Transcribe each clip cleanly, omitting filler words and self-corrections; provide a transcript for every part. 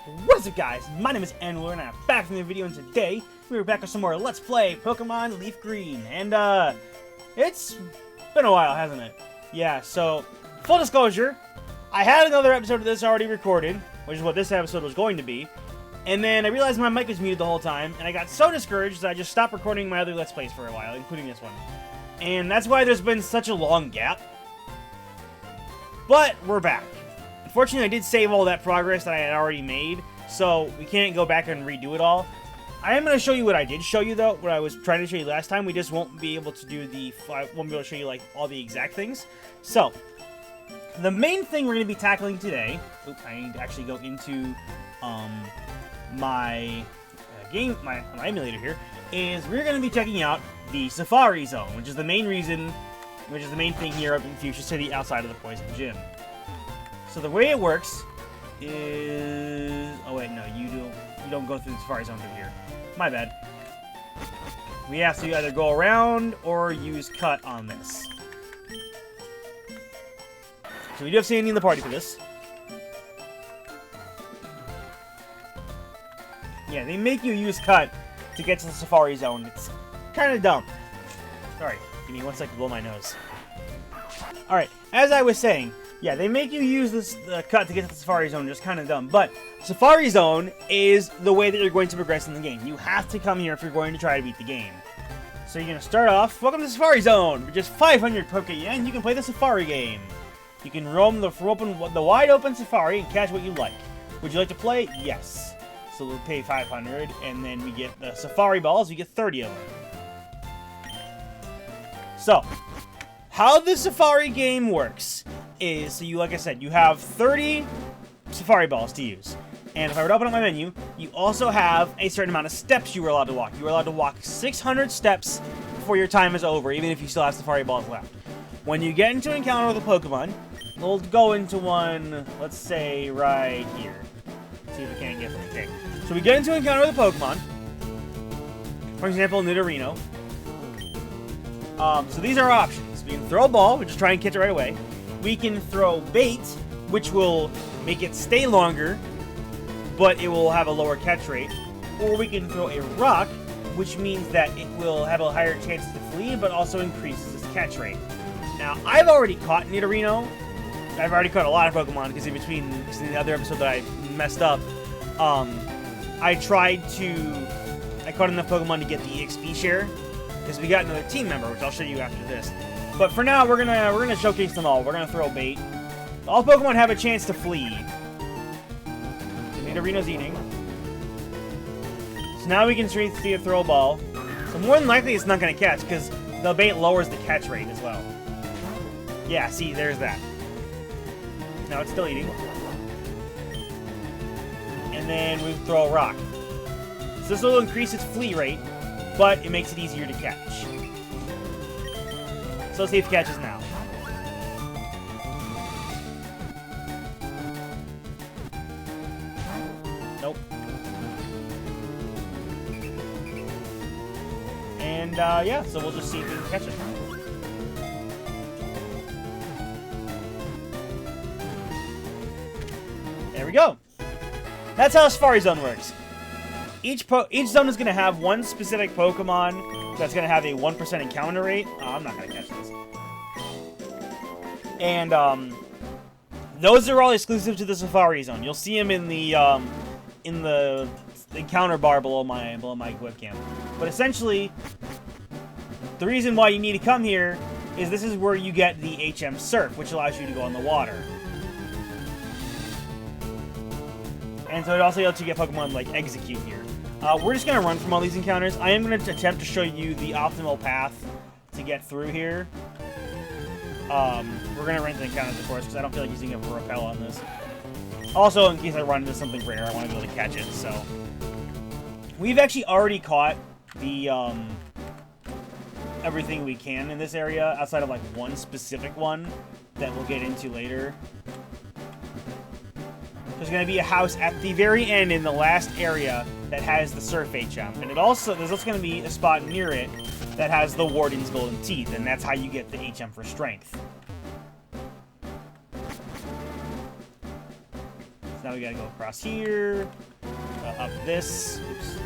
What is up, guys? My name is Anwar, and I'm back from the video, and today we're back with some more Let's Play Pokemon LeafGreen. And, it's been a while, hasn't it? Yeah, so, full disclosure, I had another episode of this already recorded, which is what this episode was going to be, and then I realized my mic was muted the whole time, and I got so discouraged that I just stopped recording my other Let's Plays for a while, including this one. And that's why there's been such a long gap. But, we're back. Unfortunately, I did save all that progress that I had already made, so we can't go back and redo it all. I am going to show you what I did show you, though, what I was trying to show you last time. We just won't be able to do I won't be able to show you, like, all the exact things. So, the main thing we're going to be tackling today... Oops, I need to actually go into, my emulator here, is we're going to be checking out the Safari Zone, which is the main thing here up in Fuchsia City outside of the Poison Gym. So the way it works is... Oh wait, no, you don't go through the Safari Zone through here. My bad. We have to either go around or use cut on this. So we do have Sandy in the party for this. Yeah, they make you use cut to get to the Safari Zone. It's kind of dumb. Sorry, give me 1 second to blow my nose. Alright, as I was saying, yeah, they make you use this cut to get to the Safari Zone, just kind of dumb. But Safari Zone is the way that you're going to progress in the game. You have to come here if you're going to try to beat the game. So you're going to start off, welcome to Safari Zone! For just 500 Poké-Yen, you can play the Safari game. You can roam the wide open Safari and catch what you like. Would you like to play? Yes. So we'll pay 500, and then we get the Safari Balls, we get 30 of them. So, how the Safari game works is, so you, like I said, you have 30 Safari Balls to use. And if I were to open up my menu, you also have a certain amount of steps you are allowed to walk. You are allowed to walk 600 steps before your time is over, even if you still have Safari Balls left. When you get into an encounter with a Pokemon, we'll go into one, let's say, right here. See if we can't get something. Okay. So we get into an encounter with a Pokemon. For example, Nidorino. So these are our options. We can throw a ball, which is try and catch it right away. We can throw bait, which will make it stay longer, but it will have a lower catch rate. Or we can throw a rock, which means that it will have a higher chance to flee, but also increases its catch rate. Now, I've already caught Nidorino. I've already caught a lot of Pokemon, because in the other episode that I messed up, I caught enough Pokemon to get the XP share, because we got another team member, which I'll show you after this. But for now, we're gonna showcase them all. We're gonna throw bait. All Pokemon have a chance to flee. Nidorino's eating. So now we can see a throw ball. So more than likely, it's not gonna catch because the bait lowers the catch rate as well. Yeah, see, there's that. Now it's still eating. And then we throw a rock. So this will increase its flee rate, but it makes it easier to catch. So let's see if it catches now. Nope. And, yeah, so we'll just see if we can catch it. There we go. That's how Safari Zone works. Each zone is going to have one specific Pokemon that's going to have a 1% encounter rate. Oh, I'm not going to catch this. And, those are all exclusive to the Safari Zone. You'll see them in the encounter bar below my webcam. But essentially, the reason why you need to come here is this is where you get the HM Surf, which allows you to go on the water. And so it also lets you get Pokemon like Execute here. We're just going to run from all these encounters. I am going to attempt to show you the optimal path to get through here. We're going to run into encounters, of course, because I don't feel like using a repel on this. Also, in case I run into something rare, I want to be able to catch it, so... We've actually already caught the, everything we can in this area, outside of, like, one specific one that we'll get into later. There's going to be a house at the very end in the last area that has the Surf HM. And there's also going to be a spot near it that has the Warden's Golden Teeth, and that's how you get the HM for Strength. So now we gotta go across here, up this. Oops.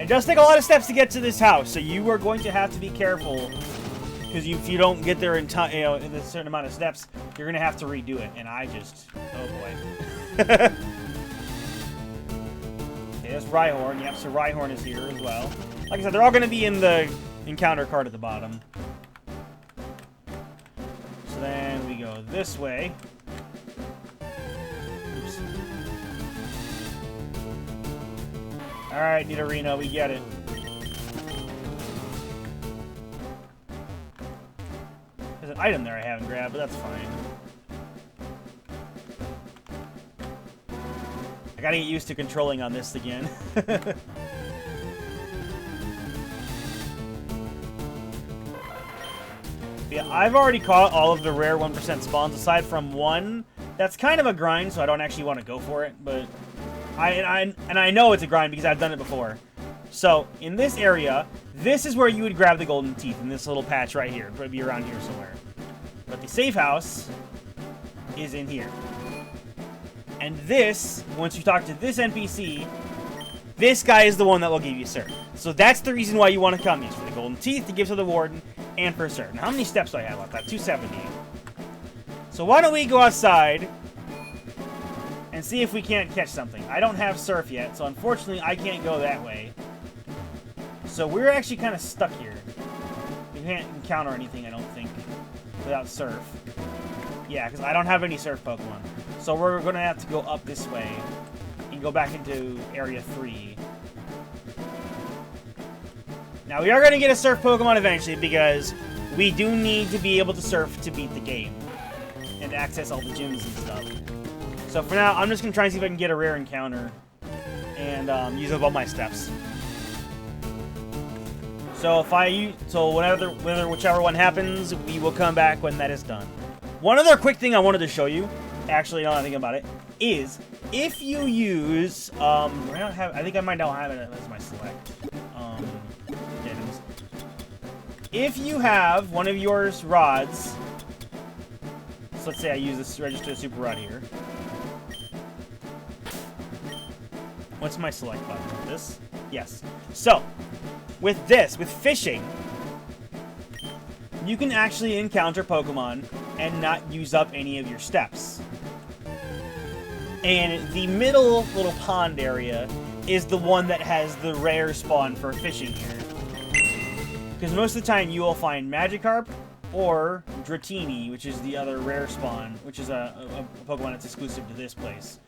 It does take a lot of steps to get to this house, so you are going to have to be careful. Because if you don't get there in time, you know, in a certain amount of steps, you're gonna have to redo it. And I just, oh boy. Okay, there's Rhyhorn. Yep, so Rhyhorn is here as well. Like I said, they're all gonna be in the encounter card at the bottom. So then we go this way. Oops. All right, Nidorino, we get it. There's an item there I haven't grabbed, but that's fine. I gotta get used to controlling on this again. Yeah, I've already caught all of the rare 1% spawns, aside from one. That's kind of a grind, so I don't actually want to go for it, but I know it's a grind because I've done it before. So, in this area, this is where you would grab the golden teeth, in this little patch right here. It'd probably be around here somewhere. But the safe house is in here. And this, once you talk to this NPC, this guy is the one that will give you Cert. So that's the reason why you want to come. Is for the golden teeth to give to the warden, and for Cert. Now, how many steps do I have left? I have 270. So why don't we go outside and see if we can't catch something. I don't have Surf yet, so unfortunately I can't go that way. So we're actually kind of stuck here. We can't encounter anything, I don't think, without Surf. Yeah, because I don't have any Surf Pokemon. So we're going to have to go up this way and go back into Area 3. Now, we are going to get a Surf Pokemon eventually because we do need to be able to Surf to beat the game and access all the gyms and stuff. So for now, I'm just going to try and see if I can get a rare encounter and use up all my steps. So whichever one happens, we will come back when that is done. One other quick thing I wanted to show you, actually, now that I think about it, is if you use, I think I might not have it as my select. If you have one of your rods, so let's say I use this registered super rod here. What's my select button? This? Yes. So, with fishing, you can actually encounter Pokemon and not use up any of your steps. And the middle little pond area is the one that has the rare spawn for fishing here. Because most of the time you will find Magikarp or Dratini, which is the other rare spawn, which is a Pokemon that's exclusive to this place.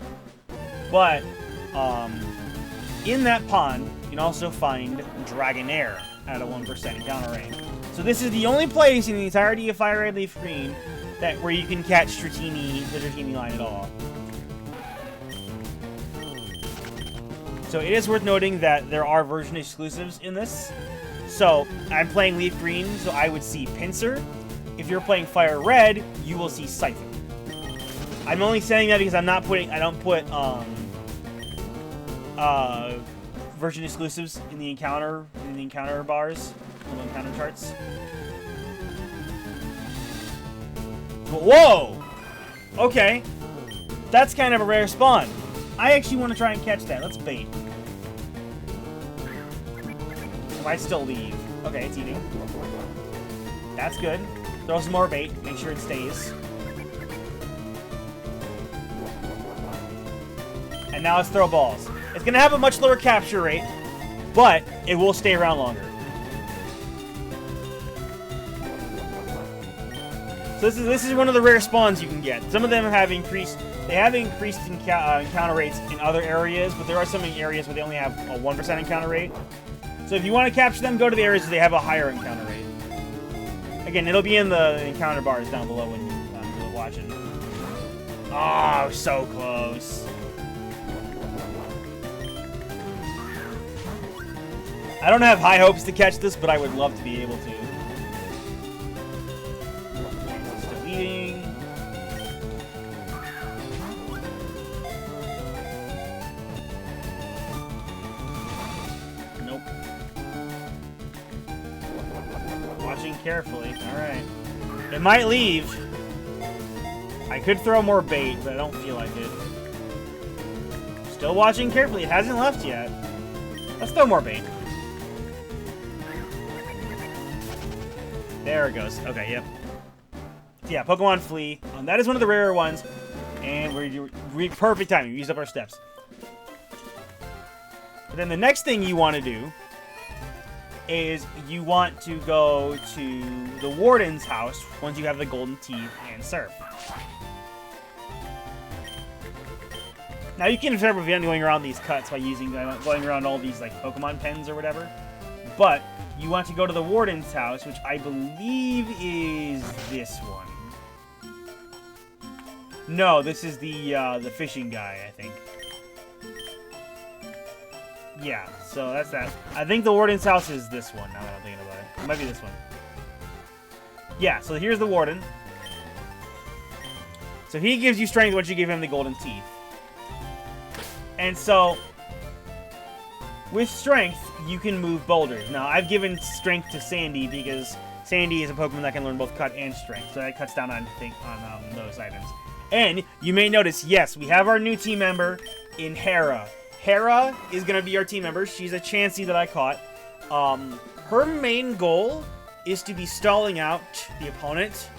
But, in that pond, you can also find Dragonair at a 1% encounter range. So this is the only place in the entirety of Fire Red Leaf Green where you can catch the Dratini line at all. So it is worth noting that there are version exclusives in this. So I'm playing Leaf Green, so I would see Pinsir. If you're playing Fire Red, you will see Siphon. I'm only saying that because I don't put version exclusives in the encounter bars, in the encounter charts. Whoa! Okay. That's kind of a rare spawn. I actually want to try and catch that. Let's bait. It might still leave. Okay, it's eating. That's good. Throw some more bait. Make sure it stays. And now let's throw balls. It's going to have a much lower capture rate, but it will stay around longer. So this is one of the rare spawns you can get. Some of them have increased. They have increased encounter rates in other areas, but there are some areas where they only have a 1% encounter rate. So if you want to capture them, go to the areas where they have a higher encounter rate. Again, it'll be in the encounter bars down below when you're watching. Oh, so close. I don't have high hopes to catch this, but I would love to be able to. Still eating. Nope. Watching carefully. Alright. It might leave. I could throw more bait, but I don't feel like it. Still watching carefully. It hasn't left yet. Let's throw more bait. There it goes. Okay, yep. Yeah, Pokemon Flea. That is one of the rarer ones. And we're perfect timing. We used up our steps. But then the next thing you want to do is you want to go to the Warden's house once you have the Golden Teeth and Surf. Now you can observe if you're going around these cuts by going around all these like Pokemon pens or whatever. But you want to go to the Warden's house, which I believe is this one. No, this is the fishing guy, I think. Yeah, so that's that. I think the Warden's house is this one, now that I'm thinking about it. It might be this one. Yeah, so here's the Warden. So he gives you strength once you give him the Golden Teeth. And so, with strength, you can move boulders. Now, I've given strength to Sandy because Sandy is a Pokemon that can learn both cut and strength. So that cuts down on those items. And you may notice, yes, we have our new team member in Hera. Hera is going to be our team member. She's a Chansey that I caught. Her main goal is to be stalling out the opponent,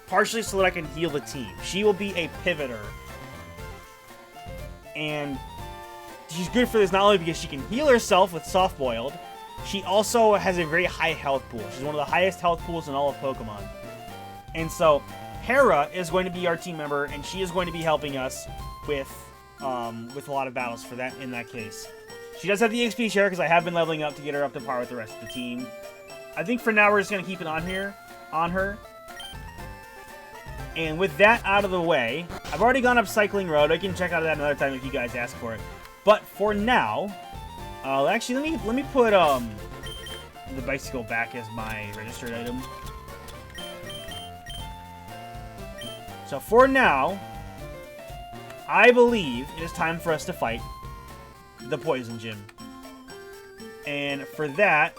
partially so that I can heal the team. She will be a pivoter. And she's good for this not only because she can heal herself with Soft Boiled, she also has a very high health pool. She's one of the highest health pools in all of Pokemon. And so, Hera is going to be our team member, and she is going to be helping us with a lot of battles for that in that case. She does have the XP share because I have been leveling up to get her up to par with the rest of the team. I think for now we're just going to keep it on her. And with that out of the way, I've already gone up Cycling Road. I can check out that another time if you guys ask for it. But for now, actually let me put the bicycle back as my registered item. So for now, I believe it is time for us to fight the Poison Gym. And for that,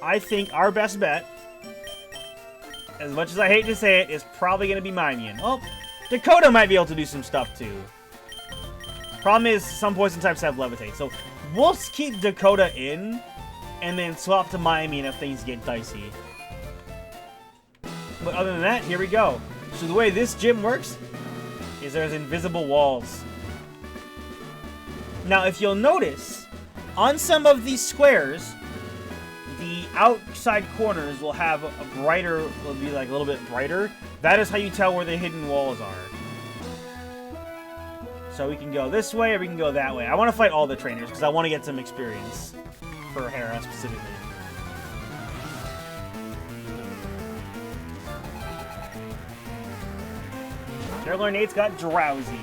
I think our best bet, as much as I hate to say it, is probably going to be Mimian. Oh, Dakota might be able to do some stuff too. Problem is, some poison types have Levitate, so we'll keep Dakota in, and then swap to Mimian if things get dicey. But other than that, here we go. So the way this gym works is there's invisible walls. Now, if you'll notice, on some of these squares, the outside corners will have will be like a little bit brighter. That is how you tell where the hidden walls are. So we can go this way or we can go that way. I want to fight all the trainers because I want to get some experience for Hera specifically. Terralor Nate's got Drowsy,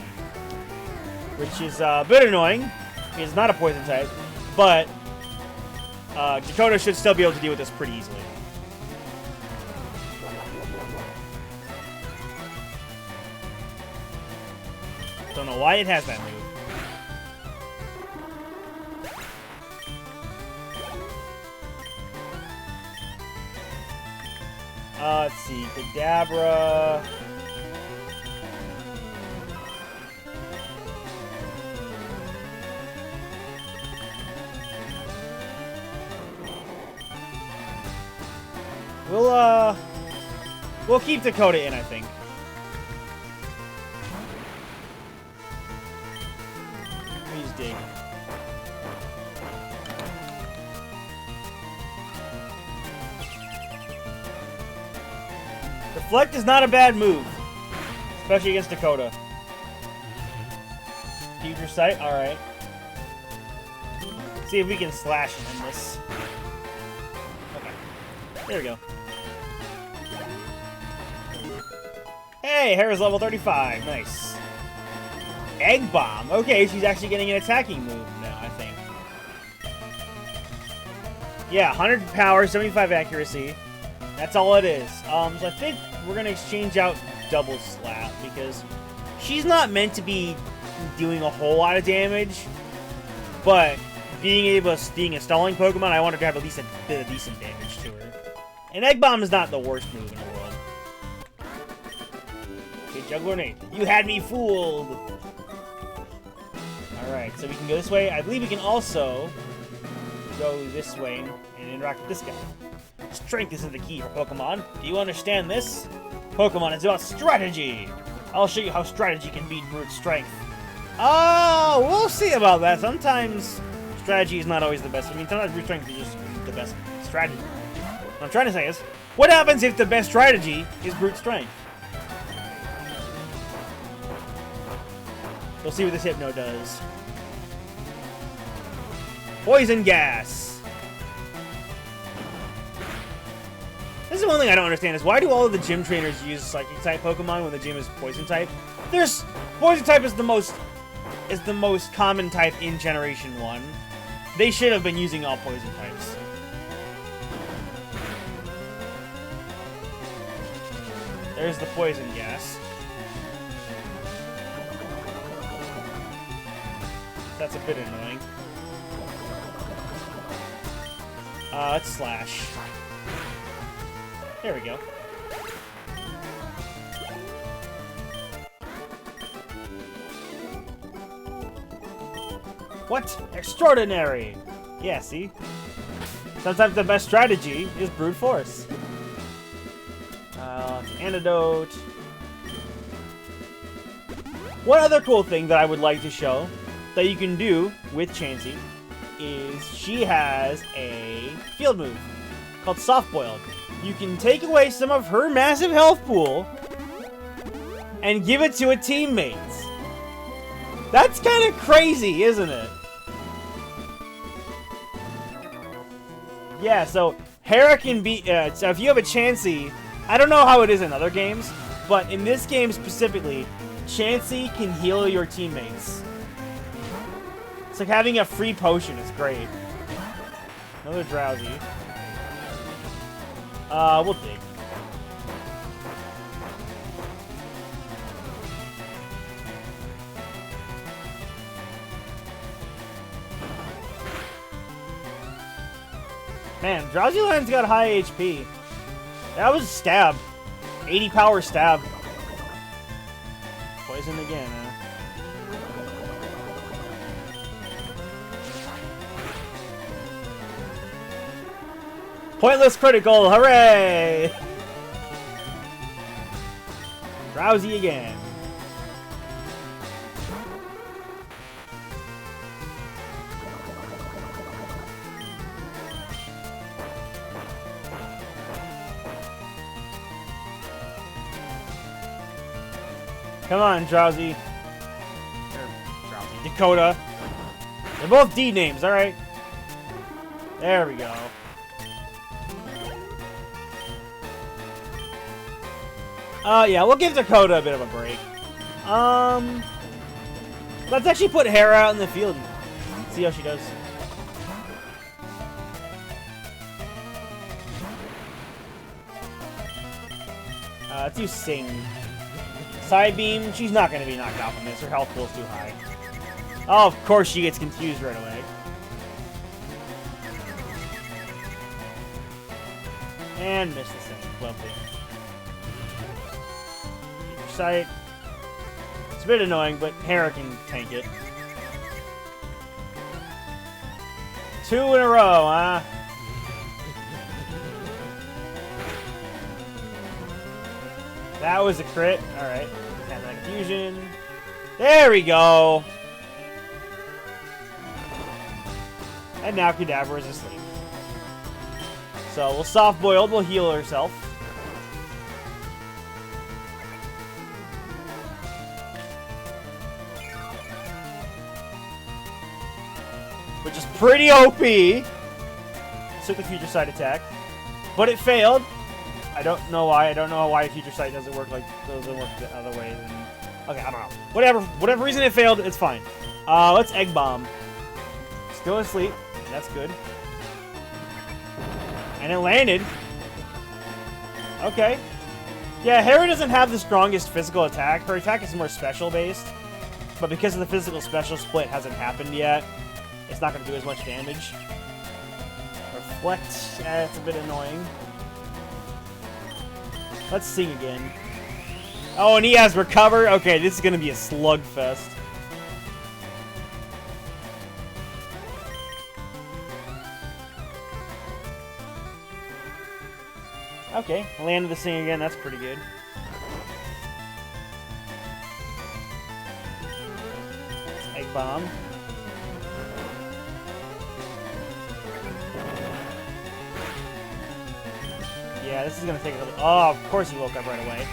which is a bit annoying. It's not a poison type, but Dakota should still be able to deal with this pretty easily. Don't know why it has that move. Let's see, Kadabra. We'll keep Dakota in, I think. Please dig. Deflect is not a bad move, especially against Dakota. Future Sight, alright. See if we can slash in this. Okay. There we go. Hey, Hera's level 35. Nice. Egg Bomb. Okay, she's actually getting an attacking move now, I think. Yeah, 100 power, 75 accuracy. That's all it is. So I think we're going to exchange out Double Slap because she's not meant to be doing a whole lot of damage, but being a stalling Pokemon, I want her to have at least a bit of decent damage to her. And Egg Bomb is not the worst move in the world. Juggler Nate. You had me fooled! Alright, so we can go this way. I believe we can also go this way and interact with this guy. Strength isn't the key for Pokemon. Do you understand this? Pokemon is about strategy! I'll show you how strategy can beat brute strength. Oh, we'll see about that. Sometimes strategy is not always the best. I mean, sometimes brute strength is just the best strategy. What I'm trying to say is, what happens if the best strategy is brute strength? We'll see what this Hypno does. Poison gas. This is one thing I don't understand is why do all of the gym trainers use Psychic type Pokemon when the gym is Poison type? Poison type is the most common type in Generation 1. They should have been using all Poison types. There's the poison gas. That's a bit annoying. Let's slash. There we go. What? Extraordinary! Yeah, see? Sometimes the best strategy is brute force. Antidote. One other cool thing that I would like to show that you can do with Chansey is she has a field move called Soft Boiled. You can take away some of her massive health pool and give it to a teammate. That's kind of crazy, isn't it? Yeah, so Hera can be... so if you have a Chansey, I don't know how it is in other games, but in this game specifically, Chansey can heal your teammates. It's like having a free potion. It's great. Another Drowsy. We'll dig. Man, Drowsy Lion's got high HP. That was a stab. 80 power stab. Poison again, huh? Pointless critical, hooray! Drowsy again. Come on, Drowsy. Drowsy. Dakota. They're both D names, alright? There we go. Yeah, we'll give Dakota a bit of a break. Let's actually put Hera out in the field and see how she does. Let's use Sing. Side Beam, she's not going to be knocked out from this. Her health pool's too high. Oh, of course she gets confused right away. And missed the Sing. Lovely. Sight. It's a bit annoying, but Hera can tank it. 2 in a row, huh? That was a crit. Alright. Have that fusion. There we go. And now Kadabra is asleep. So we'll soft boiled, we'll heal herself. Which is pretty OP. Took the Future Sight attack. But it failed. I don't know why. I don't know why Future Sight doesn't work the other way. Okay, I don't know. Whatever reason it failed, it's fine. Let's Egg Bomb. Still asleep. That's good. And it landed. Okay. Yeah, Hera doesn't have the strongest physical attack. Her attack is more special based. But because of the physical special split hasn't happened yet, it's not going to do as much damage. Reflect. It's a bit annoying. Let's Sing again. Oh, and he has recover? Okay, this is gonna be a slugfest. Okay, landed this thing again, that's pretty good. Egg bomb. Yeah, this is gonna take a little. Oh, of course he woke up right away.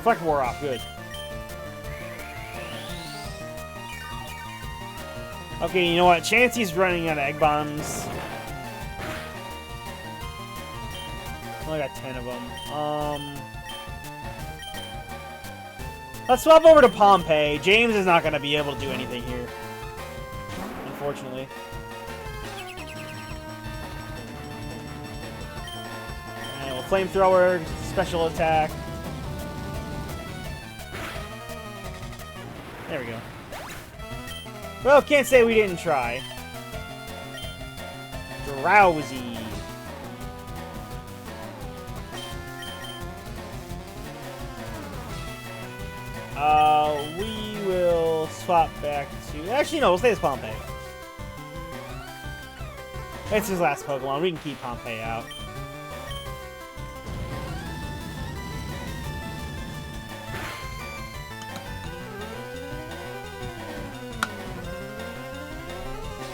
Fleck wore off, good. Okay, you know what? Chansey's running out of egg bombs. Only got 10 of them. Let's swap over to Pompey. James is not going to be able to do anything here. Unfortunately. And we'll flamethrower, special attack. There we go. Well, can't say we didn't try. Drowsy. We will swap back to... Actually, no, we'll stay as Pompey. It's his last Pokemon. We can keep Pompey out.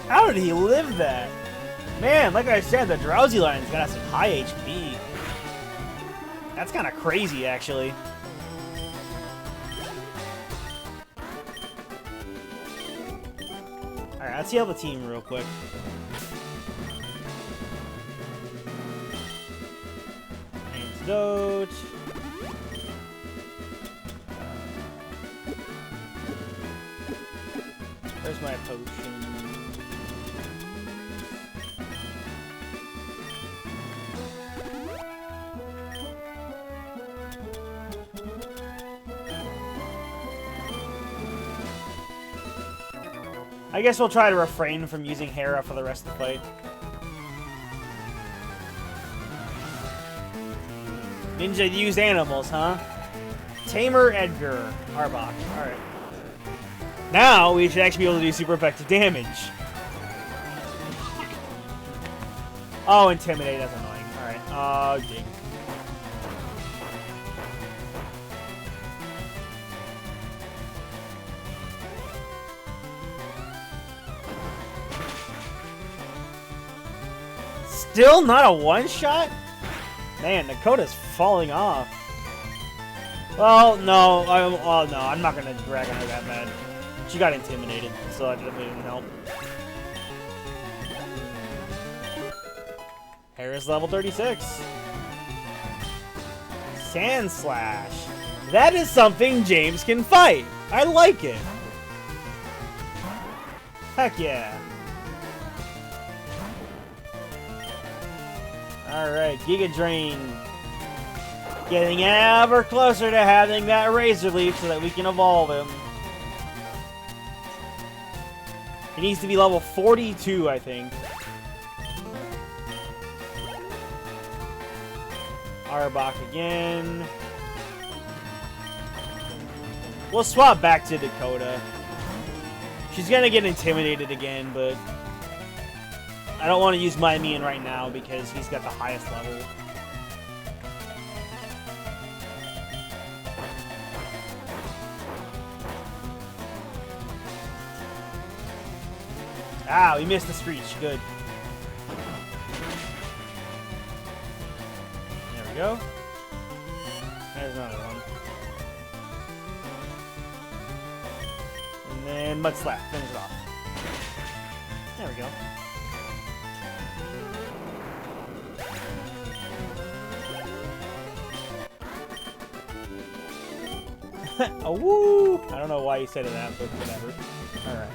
How did he live that? Man, like I said, the Drowsy line's got some high HP. That's kind of crazy, actually. Alright, let's heal the team real quick. Antidote. Where's my potion? I guess we'll try to refrain from using Hera for the rest of the fight. Ninja used animals, huh? Tamer Edgar. Arbok. Alright. Now we should actually be able to do super effective damage. Oh, Intimidate. That's annoying. Alright. Dig. Still not a one-shot? Man, Dakota's falling off. Well, no. I'm not gonna drag on her that bad. She got intimidated, so that definitely didn't help. Hera's level 36. Sand Slash. That is something James can fight. I like it. Heck yeah. Alright, Giga Drain. Getting ever closer to having that Razor Leaf so that we can evolve him. He needs to be level 42, I think. Arbok again. We'll swap back to Dakota. She's gonna get intimidated again, but I don't want to use my Mian right now because he's got the highest level. Ah, we missed the Screech. Good. There we go. There's another one. And then Mud Slap. Finish it off. There we go. Oh, woo! I don't know why you said that, but whatever. Alright.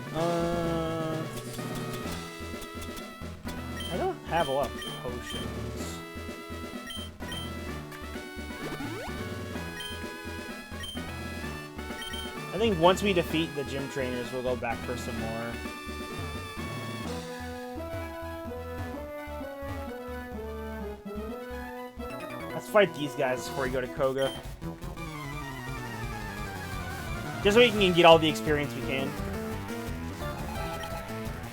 I don't have a lot of potions. I think once we defeat the gym trainers, we'll go back for some more. Let's fight these guys before we go to Koga. Just so we can get all the experience we can.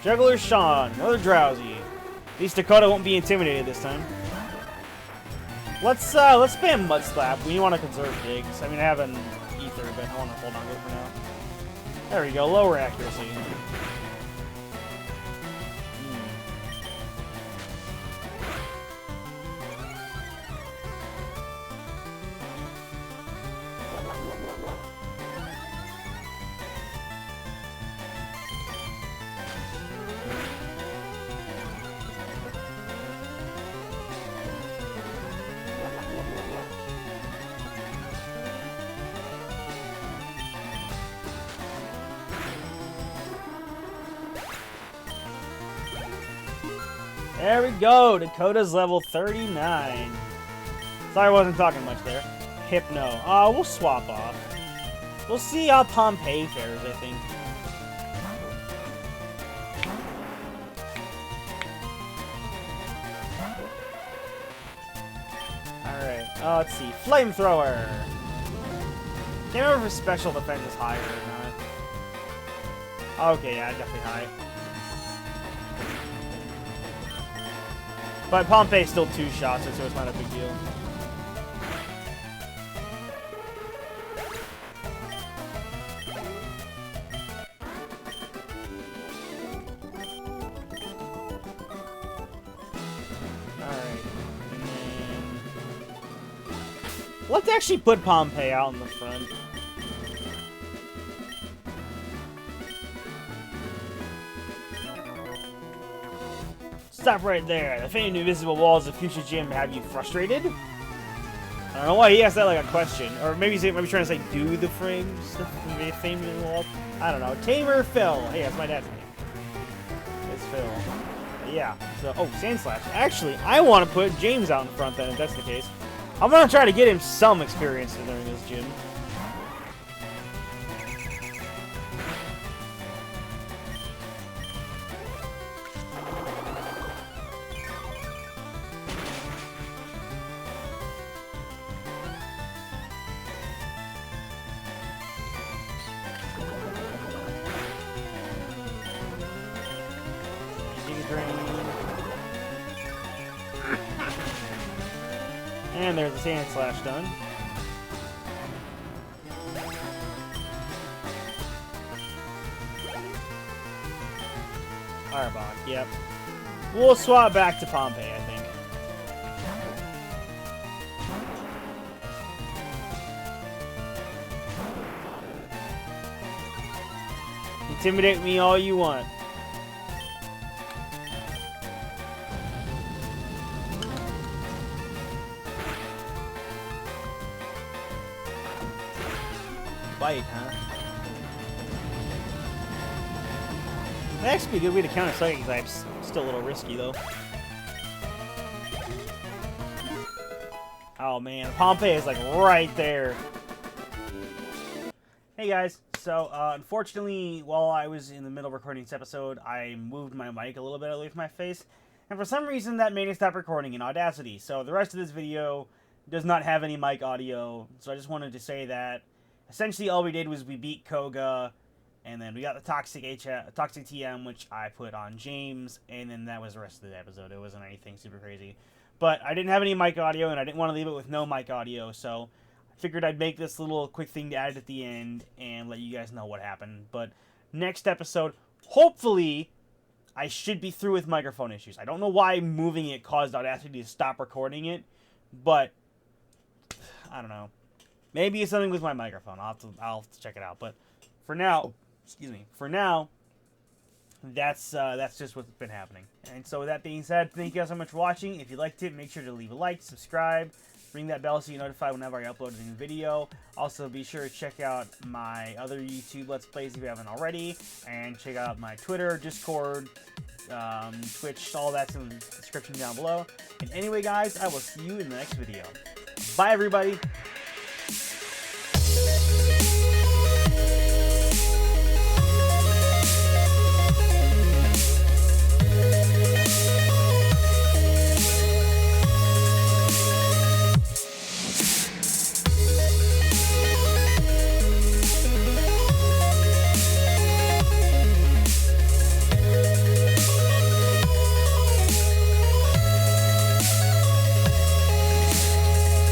Juggler Sean, another Drowsy. At least Dakota won't be intimidated this time. Let's spam Mud Slap. We want to conserve digs. I mean, I have an Ether, but I want to hold on to it for now. There we go, lower accuracy. There we go. Dakota's level 39. Sorry I wasn't talking much there. Hypno. We'll swap off. We'll see how Pompeii fares, I think. Alright. Let's see. Flamethrower. Can't remember if special defense is higher or not. Okay, yeah, definitely high. But Pompeii's still 2 shots, so it's not a big deal. Alright. Let's actually put Pompeii out in the front. Stop right there. The famed invisible walls of future gym have you frustrated? I don't know why he asked that like a question. Or maybe he's trying to say, do the frames? The famed invisible walls? I don't know. Tamer Phil. Hey, that's my dad's name. It's Phil. Yeah. So, oh, Sand Slash. Actually, I want to put James out in front then, if that's the case. I'm going to try to get him some experience during this gym. And there's the Sand Slash done. Arbok, yep. We'll swap back to Pompeii, I think. Intimidate me all you want. Bite, huh? That'd actually be a good way to counter psychic types. Still a little risky though. Oh man, Pompeii is like right there. Hey guys, so unfortunately, while I was in the middle of recording this episode, I moved my mic a little bit away from my face, and for some reason that made it stop recording in Audacity. So the rest of this video does not have any mic audio. So I just wanted to say that. Essentially, all we did was we beat Koga, and then we got the Toxic TM, which I put on James, and then that was the rest of the episode. It wasn't anything super crazy. But I didn't have any mic audio, and I didn't want to leave it with no mic audio, so I figured I'd make this little quick thing to add at the end and let you guys know what happened. But next episode, hopefully, I should be through with microphone issues. I don't know why moving it caused Audacity to stop recording it, but I don't know. Maybe it's something with my microphone. I'll have to check it out. But for now, for now, that's just what's been happening. And so with that being said, thank you guys so much for watching. If you liked it, make sure to leave a like, subscribe, ring that bell so you're notified whenever I upload a new video. Also, be sure to check out my other YouTube Let's Plays if you haven't already, and check out my Twitter, Discord, Twitch, all that's in the description down below. And anyway, guys, I will see you in the next video. Bye, everybody.